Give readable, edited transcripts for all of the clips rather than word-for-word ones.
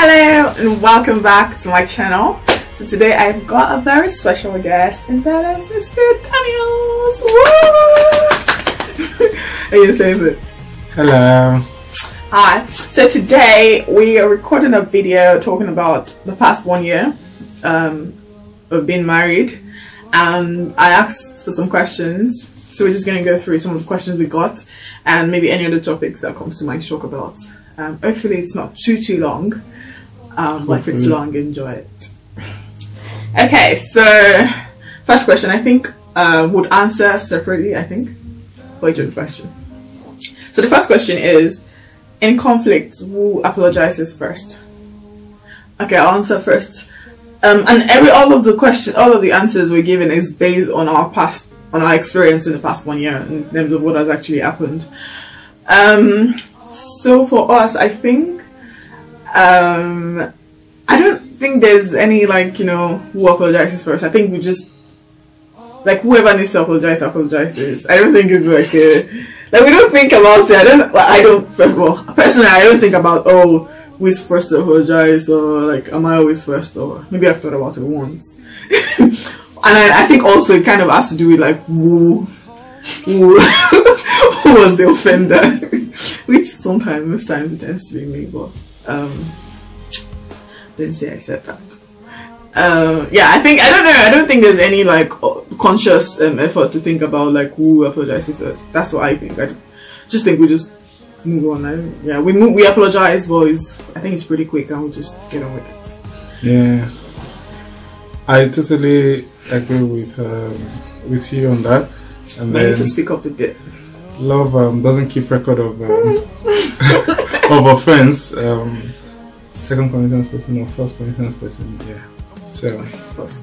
Hello and welcome back to my channel. So today I've got a very special guest, and that is Mr. Daniels. Are you saying it? Hello. Hi. So today we are recording a video talking about the past 1 year of being married, and I asked for some questions. So we're just going to go through some of the questions we got and maybe any other topics that comes to mind to talk about. Hopefully it's not too long, but if it's long, enjoy it. Okay, so first question I think would answer separately, I think, for each of the question. So the first question is, in conflict, who apologizes first? Okay, I'll answer first. And all of the answers we're given is based on our experience in the past 1 year in terms of what has actually happened. So for us, I think I don't think there's any who apologizes first. I think we just whoever needs to apologize apologizes. I don't think it's we don't think about it. Personally I don't think about who is first to apologize, or am I always first, or maybe I've thought about it once. And I think also it kind of has to do with who was the offender, which most times it tends to be me, but didn't say I said that. Yeah, I don't think there's any conscious effort to think about who apologizes first. That's what I think. I just think we just move on. We apologize, boys. I think it's pretty quick and we just get on with it. Yeah, I totally agree with you on that. And I need to speak up a bit. Love doesn't keep record of of offense. 2 Corinthians 13 or 1 Corinthians 13. Yeah. So 1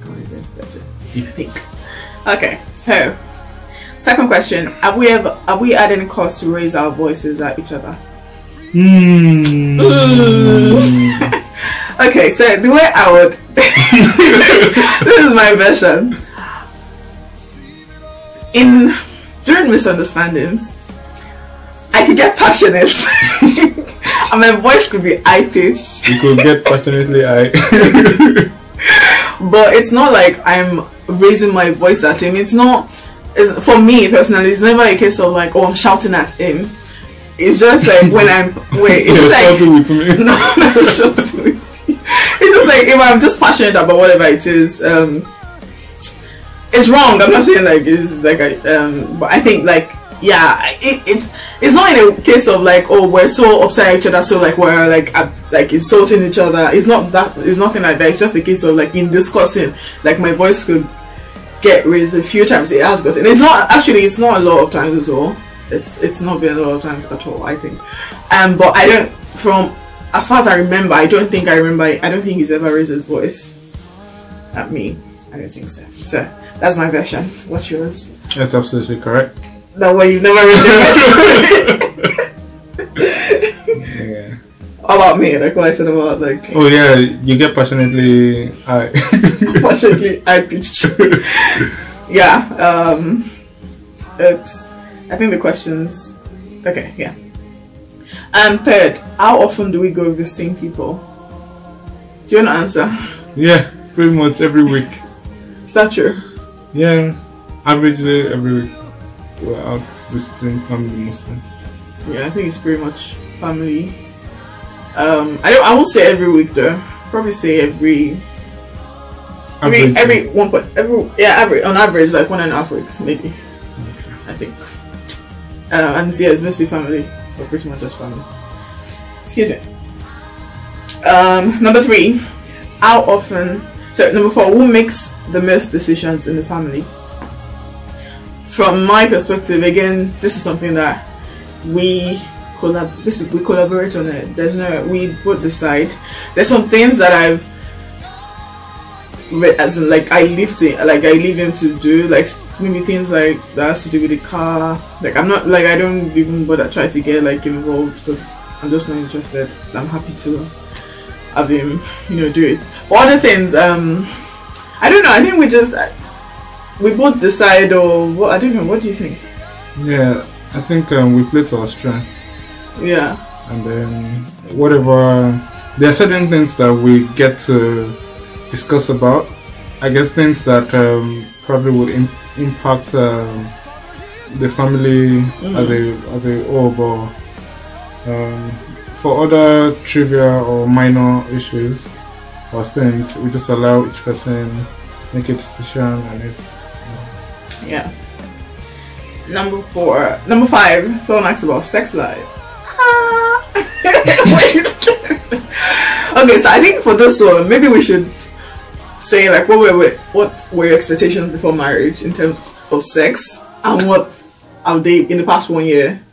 Corinthians 13. I think. Okay. So second question: Have we had any cause to raise our voices at each other? Okay. So the way I would this is my version. During misunderstandings, I could get passionate and my voice could be high-pitched. You could get passionately high. But it's not like I'm raising my voice at him. For me personally, it's never a case of I'm shouting at him. It's just when I'm shouting with me. No, not shouting with me. It's just if I'm just passionate about whatever it is, it's wrong. I'm not saying but I think it's not in a case of we're so upset at each other, so we're insulting each other. It's not that. It's nothing like that. It's just a case of in discussing, my voice could get raised a few times. It has gotten. It's not a lot of times as well. It's not been a lot of times at all, I think. But I don't. From as far as I remember, I don't think he's ever raised his voice at me. I don't think so. So that's my version. What's yours? That's absolutely correct. That way you've never read it. Yeah. How about me? What I said about oh yeah, you get passionately high. Passionately high pitched. Yeah. I think the questions. Okay. Yeah. Third, how often do we go visiting people? Do you want to answer? Yeah, pretty much every week. Is that true? Yeah, averagely every week we're out visiting family mostly. Yeah, I think it's pretty much family. I won't say every week though. Probably say every on average 1.5 weeks maybe. Okay. I think. And yeah, it's mostly family, or pretty much just family. Excuse me. Number 3, how often? So number 4, who makes the most decisions in the family? From my perspective, again, this is something that we collaborate on it. We both decide. There's some things that I've I leave him to do, maybe things that has to do with the car. I'm not I don't even bother try to get involved because I'm just not interested. I'm happy to have him do it. But other things, I don't know. I think we both decide, or what? I don't know. What do you think? Yeah, I think we play to our strength. Yeah. And then whatever there are certain things that we get to discuss about. I guess things that probably would impact the family as a whole, but for other trivial or minor issues or things, we just allow each person make a decision, and it's yeah. Number 5. Someone asked about sex life. Okay, so I think for this one, maybe we should say like what were your expectations before marriage in terms of sex, and what have they in the past 1 year?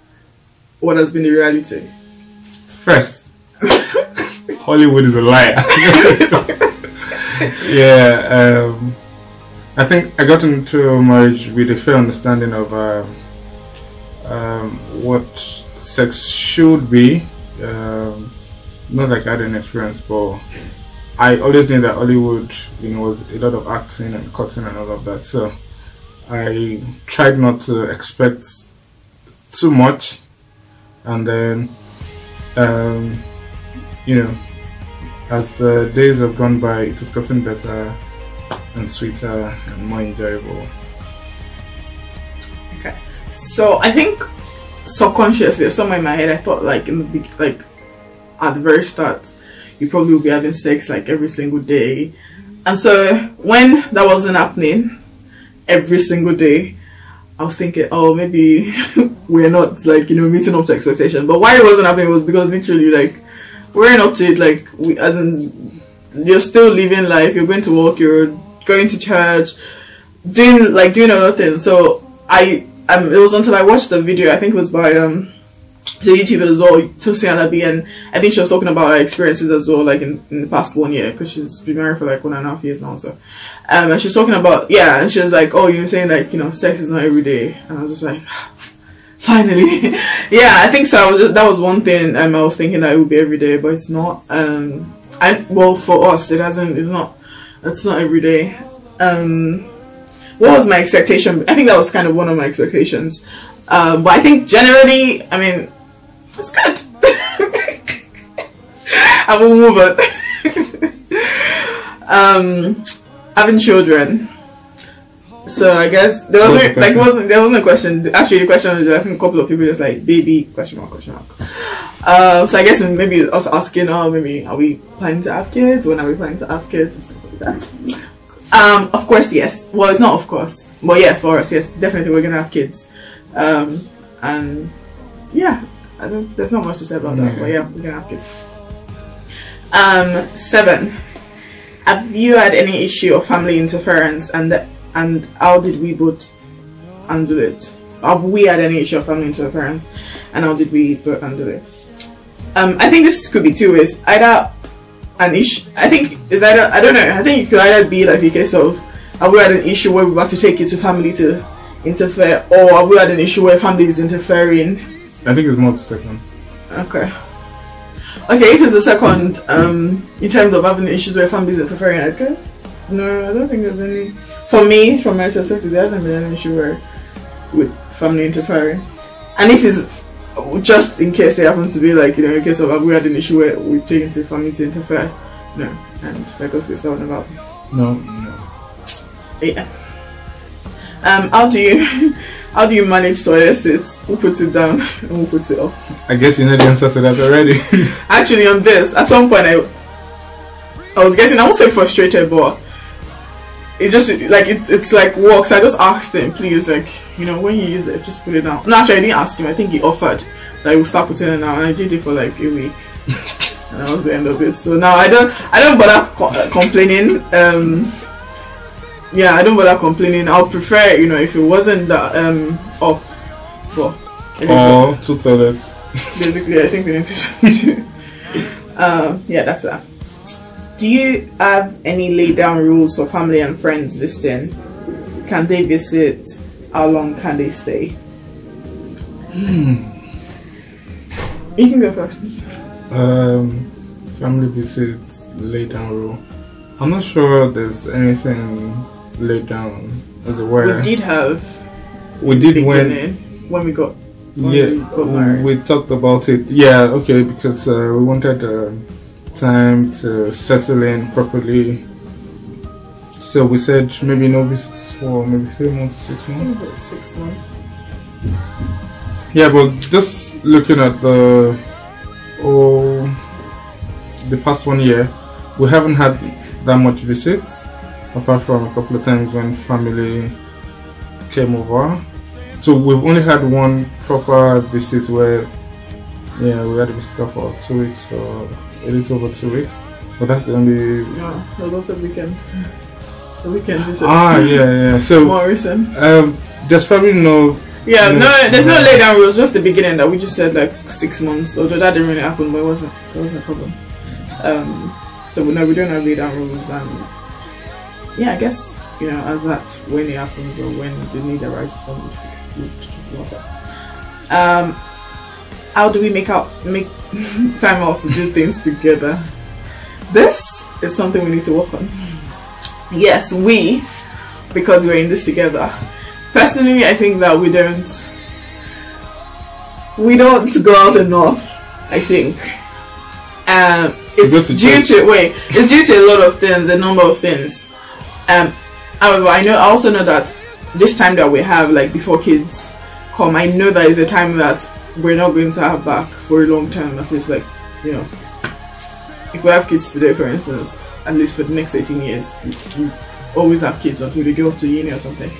What has been the reality? First, Hollywood is a liar. Yeah, I think I got into marriage with a fair understanding of what sex should be. Not like I had an experience, but I always knew that Hollywood, was a lot of acting and cutting and all of that. So I tried not to expect too much, and then as the days have gone by, it has gotten better and sweeter and more enjoyable. Okay, so I think subconsciously, somewhere in my head, I thought like at the very start, you probably will be having sex like every single day, and so when that wasn't happening every single day, I was thinking, oh, maybe we're not like meeting up to expectation. But why it wasn't happening was because literally like we weren't up to it. Like you're still living life, you're going to work, you're going to church, doing other things. So it was until I watched the video, I think it was by the YouTuber as well, Thompson, and I think she was talking about her experiences as well, like in the past 1 year, because she's been married for like 1.5 years now. So and she's talking about, and she was like, oh, you're saying like sex is not every day, and I was just like, finally. Yeah, I think so. That was one thing I was thinking that it would be every day, but it's not. Well, for us it's not every day. What was my expectation? I think that was kind of one of my expectations, but I think generally, I mean, it's good. I will move on. Having children. So I guess there wasn't a question. Actually, the question was, I think a couple of people just like baby question mark. So I guess maybe us asking, maybe are we planning to have kids? When are we planning to have kids and stuff like that? Of course, yes. Well, it's not of course, but yeah, for us, yes, definitely we're gonna have kids. And yeah, there's not much to say about that, but yeah, we're gonna have kids. 7. Have you had any issue of family interference, and how did we both handle it? Have we had any issue of family interference, and how did we both handle it? I think this could be two ways. Either an issue, I don't know. I think it could either be like a case of, have we had an issue where we're about to take it to family to interfere, or have we had an issue where family is interfering? I think it's more the second. Okay, if it's the second, in terms of having issues where family is interfering, okay. No, I don't think there's any. For me, from my perspective, there hasn't been an issue with family interfering. And if it's just in case it happens to be like, in case of, have we had an issue where we've taken to family to interfere? No. And like us we're talking about. No. Yeah. How do you manage toilet seats? Who puts it down and who puts it up? I guess you know the answer to that already. Actually, on this, at some point I was getting, I won't say frustrated, but it just like it's like works. I just asked him, please, like, when you use it, just put it down. No, actually I didn't ask him. I think he offered that he would start putting it down, and I did it for like a week. And that was the end of it. So now I don't bother complaining. I don't bother complaining. I'll prefer, if it wasn't that off. But two toilets. Basically, I think we need to. Yeah, that's that. Do you have any laid down rules for family and friends visiting? Can they visit? How long can they stay? You can go first. Family visit, laid down rule. I'm not sure there's anything laid down as it were. We did have. We did when we got married. We talked about it. Yeah, okay, because we wanted time to settle in properly. So we said maybe no visits for maybe 3 months, 6 months. About 6 months. Yeah, but just looking at the past 1 year, we haven't had that much visits, apart from a couple of times when family came over. So we've only had one proper visit where, yeah, we had a visitor for 2 weeks or a little over 2 weeks, but that's the only. Yeah, that was a weekend. The weekend visit. Yeah. So more recent. There's probably no. Yeah, no, there's no lay down rules. Just the beginning that we just said like 6 months. Although that didn't really happen, but it wasn't a problem. So we don't have lay down rules, and yeah, I guess as that when it happens or when the need arises, then we'll talk about it. How do we make time out to do things together? This is something we need to work on. Yes, because we're in this together. Personally, I think that we don't go out enough. I think it's due to a lot of things, a number of things. However, I also know that this time that we have, like before kids come, I know that is a time that we're not going to have back for a long time. At least, if we have kids today, for instance, at least for the next 18 years, we always have kids until they go to uni or something.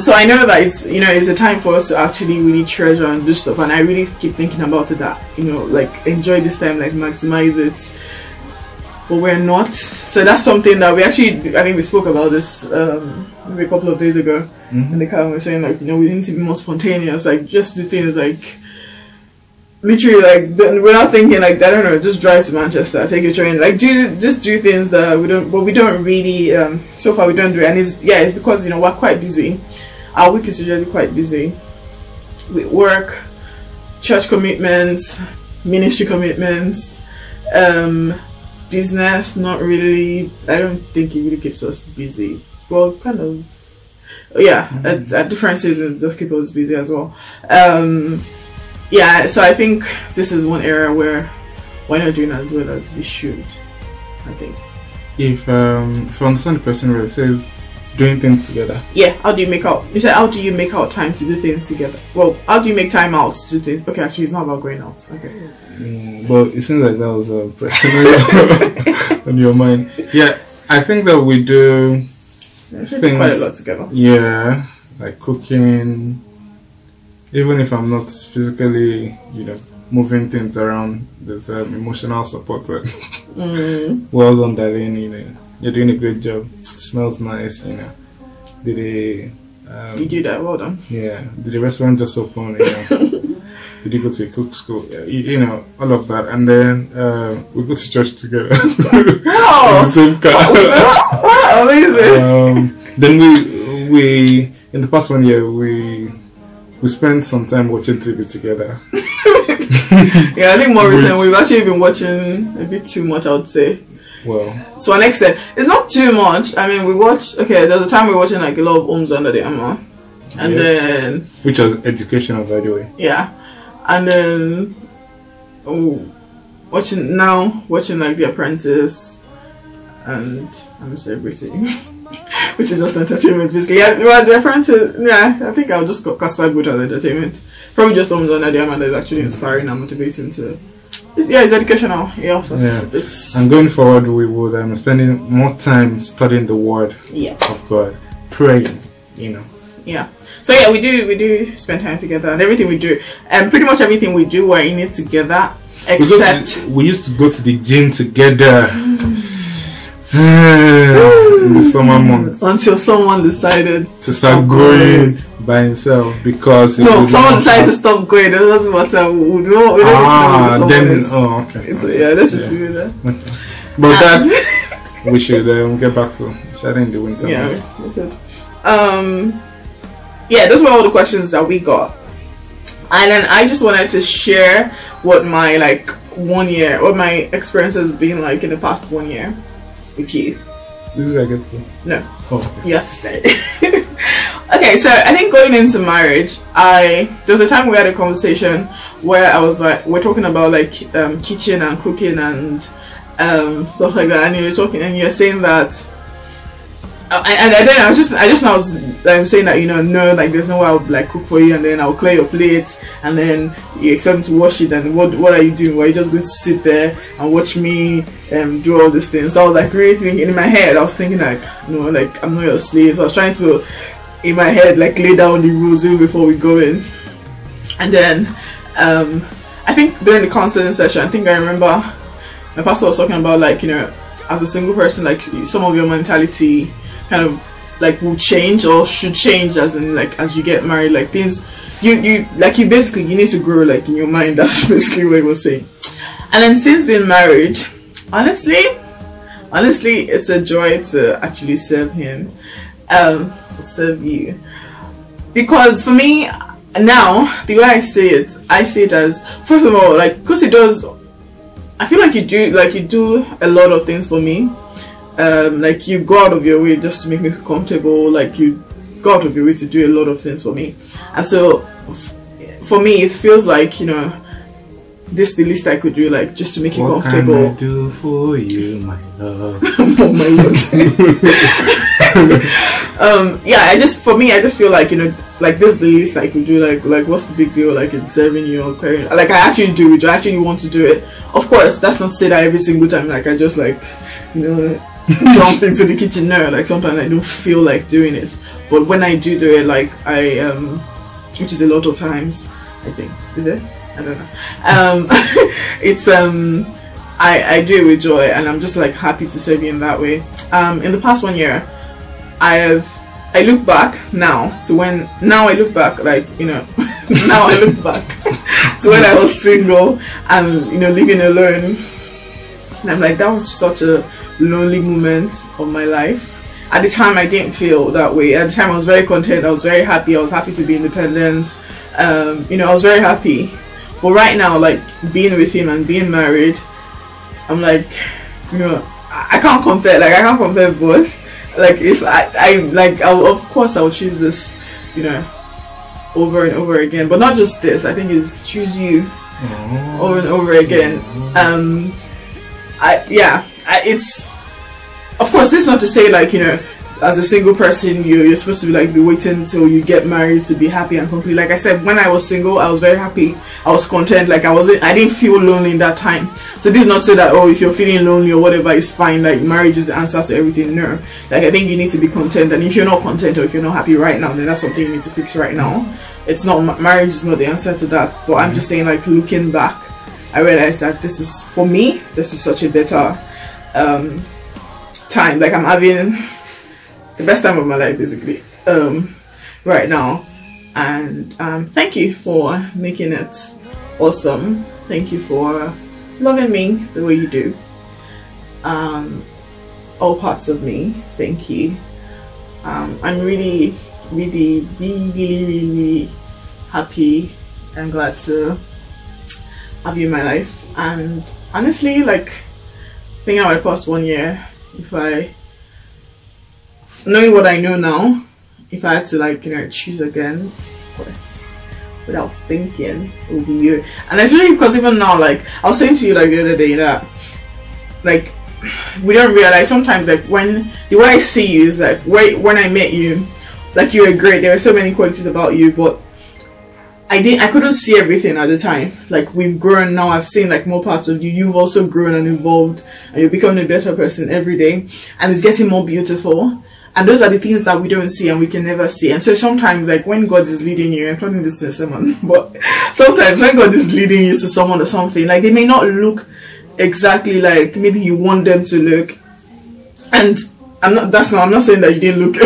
So I know that it's a time for us to actually really treasure and do stuff, and I really keep thinking about it that enjoy this time, maximize it, but we're not. So that's something that I think we spoke about this maybe a couple of days ago in the car. We were saying we need to be more spontaneous, just do things literally we're not thinking I don't know, just drive to Manchester, take a train, do things that we don't really so far we don't do, and it's because we're quite busy. Our week is usually quite busy with work, church commitments, ministry commitments, business. Not really. I don't think it really keeps us busy. Well, kind of, at different seasons it does keep us busy as well. So I think this is one area where we're not doing as well as we should, I think. If I understand the question where it says doing things together. Yeah, how do you make out time to do things together? Well, how do you make time out to do things? Okay, actually it's not about going out. Okay. But it seems like that was a personal on your mind. Yeah, I think that we do things quite a lot together. Yeah, like cooking. Even if I'm not physically, moving things around, there's emotional support. Well done, darling. You're doing a great job. It smells nice. You do that. Well done. Yeah. Did the restaurant just open? Did you go to a cook school? All of that, and then we go to church together. Wow! In the same car. Wow, amazing. Then we in the past 1 year we spent some time watching TV together. Yeah, I think more recently we've actually been watching a bit too much, I would say. Well, to an extent, it's not too much. I mean, we watch. Okay, there's a time we were watching a lot of Homes Under the Hammer, and then which was educational, by the way. Yeah, and then watching The Apprentice, and I'm celebrating. Which is just entertainment, basically. Yeah, The Apprentice. Yeah, I think I'll just classify both as entertainment. Probably just Homes Under the Hammer that is actually inspiring and motivating to. It's educational. And going forward, we would spending more time studying the Word of God, praying. Yeah. So yeah, we do spend time together, and everything we do, and pretty much everything we do, we're in it together. Except we used to go to the gym together. In the summer months, until someone decided to start going by himself, because someone decided to stop going. It doesn't matter. We don't then okay. So yeah, let's just leave it there. Okay. But that we should get back to starting the winter. Yeah, we should. Yeah, those were all the questions that we got, and then I just wanted to share what my 1 year, what my experience has been like in the past 1 year with you. This is where I get to go. No. Oh, okay. You have to stay. Okay, so I think going into marriage, there was a time we had a conversation where I was we're talking about kitchen and cooking and stuff like that. And you're talking and you're saying that, and I don't know, I just now was saying that, you know, no, like there's no way I'll like cook for you and then I'll clear your plate and then you expect me to wash it, and what are you doing? Well, you're just going to sit there and watch me do all these things. So I was like really thinking in my head, I was thinking like, no, like I'm not your slave. So I was trying to in my head like lay down the rules even before we go in. And then I think during the counseling session, I think I remember my pastor was talking about, like, you know, as a single person, like some of your mentality kind of like will change or should change, as in like as you get married, like things you basically you need to grow like in your mind. That's basically what he was saying. And then since being married, honestly it's a joy to actually serve him, serve you, because for me now the way I see it as, first of all, like, because it does, I feel like you do a lot of things for me. Like you go out of your way just to make me feel comfortable, like you go out of your way to do a lot of things for me. And so for me it feels like, you know, this is the least I could do, like just to make you comfortable. What can I do for you, my love? Oh my lord. Yeah, I just feel like, you know, like this is the least I could do, like what's the big deal, like in serving you or caring. Like I actually do it, I actually want to do it. Of course, that's not to say that every single time, like I just, like, you know, jump into the kitchen. No, like sometimes I don't feel like doing it, but when I do it, like I which is a lot of times, I think, is it? I don't know. It's I do it with joy, and I'm just like happy to serve you in that way. In the past 1 year, I look back now to when, now I look back, like, you know, now I look back to when I was single and, you know, living alone, and I'm like, that was such a lonely moment of my life. At the time I didn't feel that way. At the time I was very content, I was very happy, I was happy to be independent, you know, I was very happy. But right now, like being with him and being married, I'm like, you know, I can't compare, like I can't compare both. Like if of course I would choose this, you know, over and over again, but not just this, I think it's choose you over and over again. It's, of course, this is not to say, like, you know, as a single person you're supposed to be like be waiting until you get married to be happy and complete. Like I said, when I was single I was very happy, I was content, like I didn't feel lonely in that time. So this is not to say that, oh, if you're feeling lonely or whatever, it's fine, like marriage is the answer to everything. No, like I think you need to be content, and if you're not content or if you're not happy right now, then that's something you need to fix right now. It's not, marriage is not the answer to that. But I'm just saying, like, looking back, I realized that this is, for me, this is such a better time. Like I'm having the best time of my life basically right now. And thank you for making it awesome. Thank you for loving me the way you do, all parts of me. Thank you. I'm really happy and glad to have you in my life. And honestly, like, thinking about the past 1 year, if I, knowing what I know now, if I had to, like, you know, choose again, of course, without thinking, it would be you. And especially because even now, like, I was saying to you, like, the other day that, like, we don't realize sometimes, like, when the way I see you is like, when I met you, like, you were great, there were so many qualities about you, but I couldn't see everything at the time. Like, we've grown now, I've seen, like, more parts of you. You've also grown and evolved, and you're becoming a better person every day, and it's getting more beautiful. And those are the things that we don't see and we can never see. And so sometimes, like, when God is leading you, I'm talking this to someone, but sometimes when God is leading you to someone or something, like, they may not look exactly like maybe you want them to look. And I'm not saying that you didn't look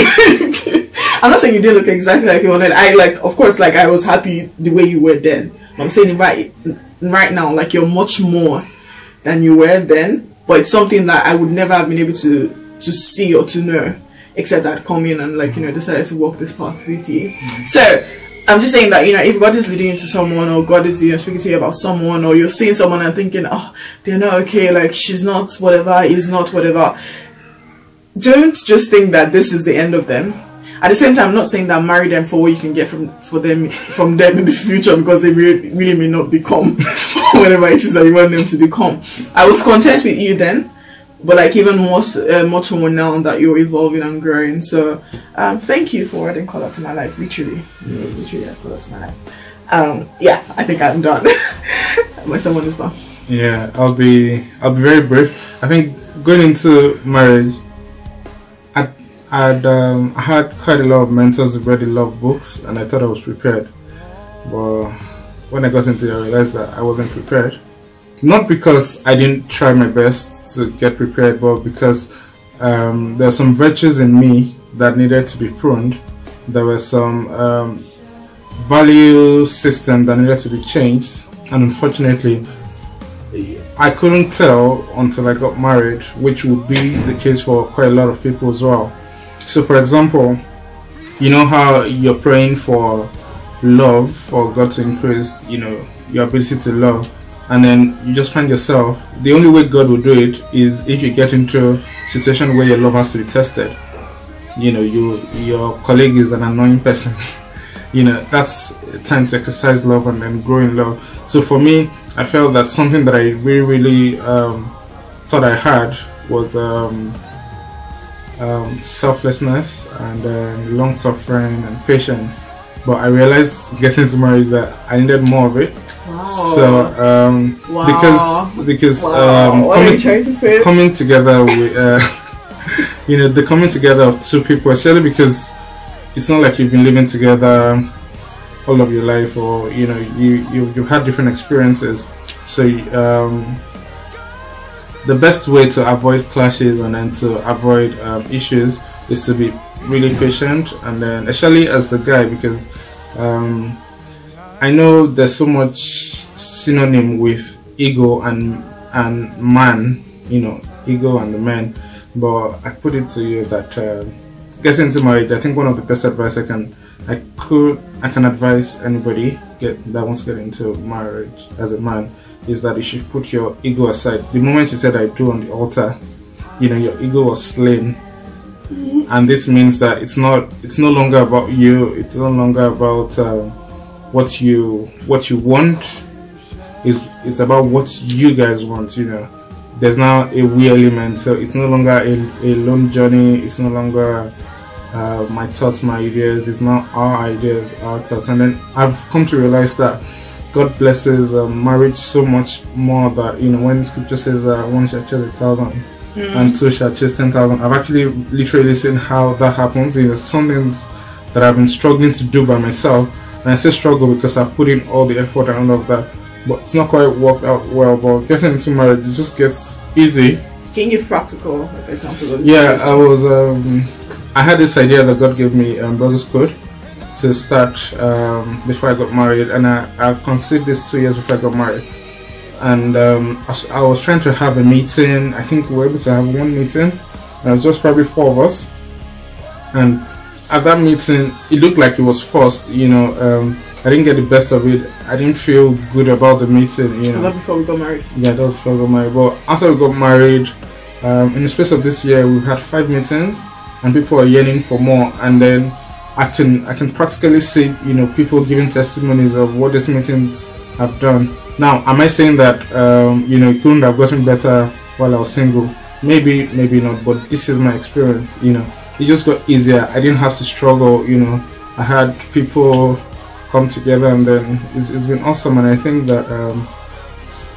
I'm not saying you didn't look exactly like you wanted. Of course, like, I was happy the way you were then. I'm saying right now, like, you're much more than you were then, but it's something that I would never have been able to see or to know, except that I'd come in and, like, you know, decided to walk this path with you. So I'm just saying that, you know, if God is leading you to someone, or God is, you know, speaking to you about someone, or you're seeing someone and thinking, oh, they're not okay, like, she's not whatever, he's not whatever, don't just think that this is the end of them. At the same time, I'm not saying that marry them for what you can get from them in the future, because they really may not become whatever it is that you want them to become. I was content with you then, but like even much more now that you're evolving and growing. So thank you for adding color to my life. Literally add color to my life. Yeah, I think I'm done. My someone is done. Yeah, I'll be very brief. I think going into marriage, I had quite a lot of mentors who read a lot of books, and I thought I was prepared. But when I got into it, I realized that I wasn't prepared. Not because I didn't try my best to get prepared, but because there are some virtues in me that needed to be pruned. There were some value system that needed to be changed, and unfortunately, I couldn't tell until I got married, which would be the case for quite a lot of people as well. So for example, you know how you're praying for love, for God to increase, your ability to love, and then you just find yourself, the only way God will do it is if you get into a situation where your love has to be tested. Your colleague is an annoying person. That's time to exercise love and then grow in love. So for me, I felt that something that I really thought I had was selflessness and long suffering and patience. But I realized getting to marriage that I needed more of it. Wow. So because coming together with the coming together of two people, especially because it's not like you've been living together all of your life, or you've had different experiences. So the best way to avoid clashes and then to avoid issues is to be really patient, and then especially as the guy, because I know there's so much synonym with ego and man, ego and the man, but I put it to you that getting into marriage, I think one of the best advice I can advise anybody that wants to get into marriage as a man is that you should put your ego aside. The moment you said "I do" on the altar, your ego was slain. And this means that it's no longer about you. It's no longer about what you want. It's about what you guys want. There's now a we element. So it's no longer a lone journey. It's no longer my thoughts, my ideas. It's not our ideas, our thoughts. And then I've come to realize that God blesses marriage so much more that when Scripture says that one shall chase 1,000. And two shall chase 10,000. I've actually literally seen how that happens. Something that I've been struggling to do by myself, and I say struggle because I've put in all the effort and all of that, but it's not quite worked out well. But getting into marriage, it just gets easy. Can you give practical examples? Yeah, I had this idea that God gave me Brothers Code to start before I got married, and I conceived this 2 years before I got married. And I was trying to have a meeting. I think we were able to have one meeting. It was just probably 4 of us. And at that meeting, it looked like it was forced. I didn't get the best of it. I didn't feel good about the meeting. Was that before we got married? Yeah, that was before we got married. But after we got married, in the space of this year, we've had 5 meetings, and people are yearning for more. And then I can practically see people giving testimonies of what these meetings have done. Now, am I saying that it couldn't have gotten better while I was single? Maybe not. But this is my experience. It just got easier. I didn't have to struggle. I had people come together, and then it's been awesome. And I think that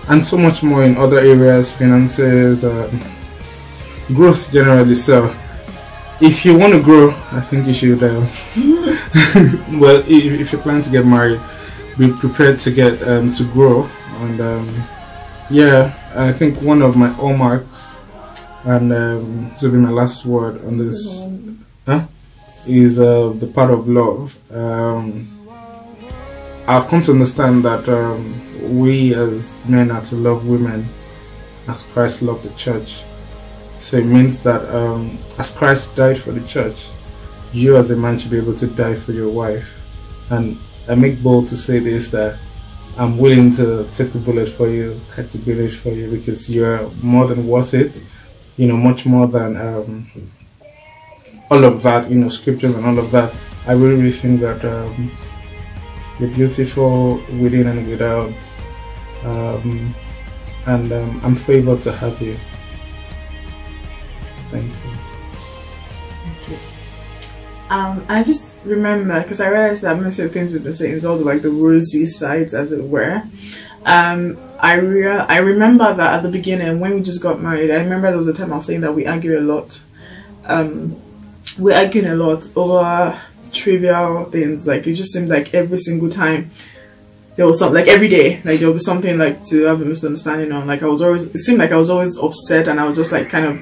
and so much more in other areas, finances, growth generally. So, if you want to grow, I think you should. Well, if you plan to get married, be prepared to get to grow. And yeah, I think one of my hallmarks, and this will be my last word on this, is the part of love. I've come to understand that we as men are to love women as Christ loved the church. So it means that as Christ died for the church, you as a man should be able to die for your wife. And I make bold to say this, that I'm willing to take the bullet for you, cut the bullet for you, because you're more than worth it. Much more than all of that, you know, scriptures and all of that, I really think that you're beautiful within and without, and I'm favored to have you. Thank you. Thank you. I just remember, because I realized that most of the things we've been saying is all like the rosy sides, as it were. I remember that at the beginning when we just got married, I remember there was a time I was saying that we argue a lot. We're arguing a lot over trivial things. Like, it just seemed like every single time there was something, like every day, like there would be something like to have a misunderstanding on. Like, it seemed like I was always upset, and I was just like kind of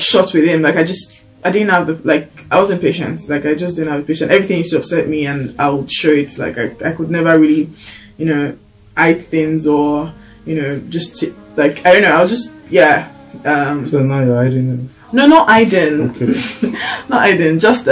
short with him. Like, I didn't have the, like, I was impatient. Like, I just didn't have patience. Everything used to upset me, and I would show it. Like, I could never really, you know, hide things, or, you know, just like, I don't know, I was just, yeah. So now you're hiding it? No, not hiding. Okay. Not hiding. Just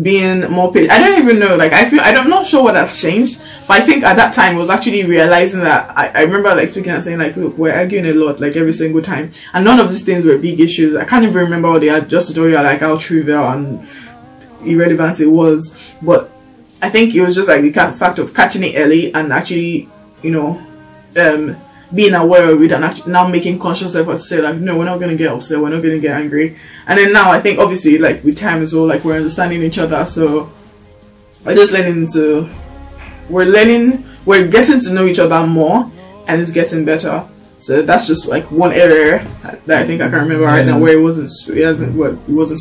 being more patient. I don't even know. Like, I'm not sure what has changed. But I think at that time I was actually realizing that I remember like speaking and saying like, look, we're arguing a lot, like every single time, and none of these things were big issues. I can't even remember what they had. Just to tell you like how trivial and irrelevant it was. But I think it was just like the fact of catching it early and actually, you know, being aware of it, and actually now making conscious effort to say like, no, we're not going to get upset, we're not going to get angry. And then now I think obviously like with time as well, like we're understanding each other, so we're just we're getting to know each other more, and it's getting better. So that's just like one area that I think I can remember right now where it wasn't so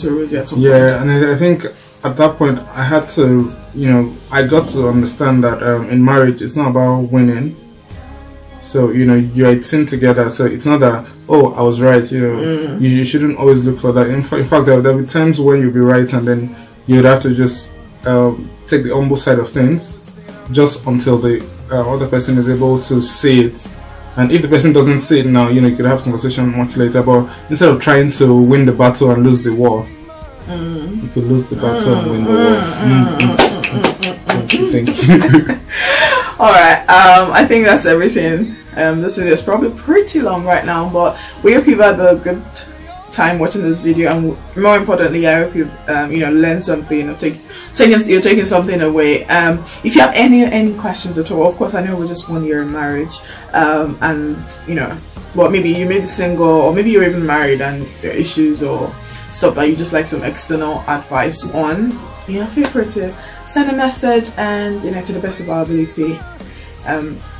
rosy at some point. Yeah, and I think at that point I had to, you know, I got to understand that in marriage it's not about winning. So, you know, you're a team together, so it's not that, oh, I was right, you know, you shouldn't always look for that. In fact, there'll be times when you'll be right, and then you'd have to just take the humble side of things, just until the other person is able to see it. And if the person doesn't see it now, you know, you could have a conversation much later, but instead of trying to win the battle and lose the war, you could lose the battle and win the war. Thank you. Alright, I think that's everything. This video is probably pretty long right now, but we hope you've had a good time watching this video, and more importantly, I hope you've you know, learned something, or you're taking something away. If you have any questions at all, of course I know we're just 1 year in marriage, and you know, well, maybe you may be single, or maybe you're even married and there are issues or stuff that you just like some external advice on, you know, feel free to send a message, and you know, to the best of our ability,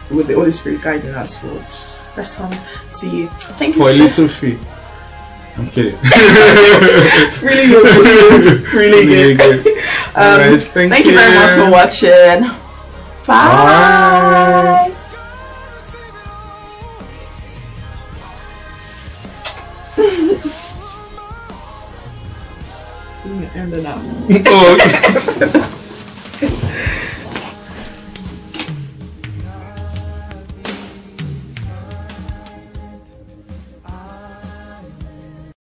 with the Holy Spirit guiding us, would respond to you. Thank you for a little fee. I'm kidding. Really good. Really good. Right, thank you very much for watching. Bye. End it now.